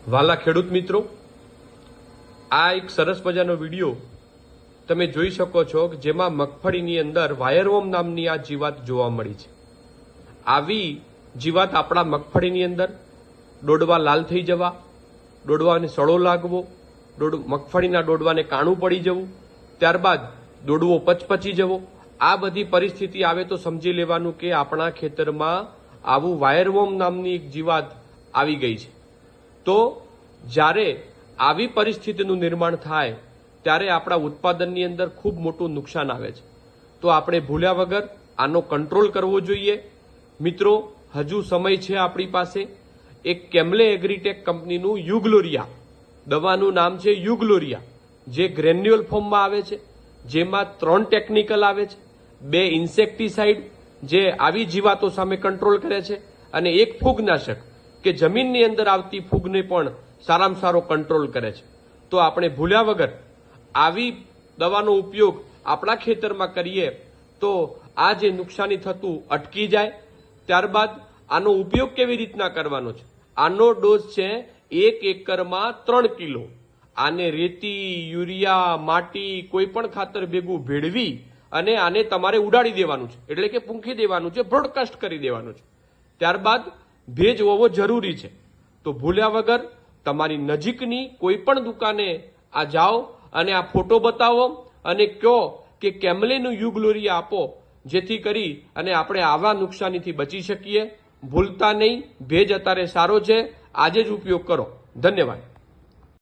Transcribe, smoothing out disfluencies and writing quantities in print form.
વાલા ખેડૂત મિત્રો, આ એક સરસ મજાનો વિડીયો તમે જોઈ શકો છો કે જેમાં મગફળીની અંદર વાયરવોર્મ નામની આ જીવાત જોવા મળી છે। આવી જીવાત આપણા મગફળીની અંદર ડોડવા લાલ થઈ જવા, ડોડવાને સડો લાગવો, મગફળીના ડોડવાને કાણું પડી જવું, ત્યારબાદ ડોડવો પચપચી જવો, આ બધી પરિસ્થિતિ આવે તો સમજી લેવાનું કે આપણા ખેતરમાં આવું વાયરવોર્મ નામની એક જીવાત આવી ગઈ છે। તો જ્યારે આવી પરિસ્થિતિનું નિર્માણ થાય ત્યારે આપણા ઉત્પાદનની અંદર ખૂબ મોટું નુકસાન આવે છે। તો આપણે ભૂલ્યા વગર આનો કંટ્રોલ કરવો જોઈએ। મિત્રો, હજુ સમય છે આપણી પાસે। એક કેમ્લે એગ્રીટેક કંપનીનું યુગ્લોરિયા દવાનું નામ છે યુગ્લોરિયા, જે ગ્રેન્યુઅલ ફોર્મમાં આવે છે, જેમાં 3 ટેકનિકલ આવે છે, 2 ઇન્સેક્ટિસાઇડ જે આવી જીવાતો સામે કંટ્રોલ કરે છે, અને 1 ફૂગનાશક કે જમીનની અંદર આવતી ફૂગને પણ સારામાં સારો કંટ્રોલ કરે છે। તો આપણે ભૂલ્યા વગર આવી દવાનો ઉપયોગ આપણા ખેતરમાં કરીએ તો આ જે નુકસાની થતું અટકી જાય। ત્યારબાદ આનો ઉપયોગ કેવી રીતના કરવાનો છે? આનો ડોઝ છે 1 એકરમાં 3 કિલો। આને રેતી, યુરિયા, માટી, કોઈ પણ ખાતર ભેગું ભેળવી અને આને તમારે ઉડાડી દેવાનું છે, એટલે કે પૂંખી દેવાનું છે, બ્રોડકાસ્ટ કરી દેવાનું છે। ત્યારબાદ ભેજ હોવો જરૂરી છે। તો ભૂલ્યા વગર તમારી નજીકની કોઈ પણ દુકાને આ જાઓ અને આ ફોટો બતાવો અને કહો કે કેમ્લેનું યુગ્લોરિયા આપો, જેથી કરી અને આપણે આવા નુકસાનીથી બચી શકીએ। ભૂલતા નહીં, ભેજ અત્યારે સારો છે, આજે જ ઉપયોગ કરો। ધન્યવાદ।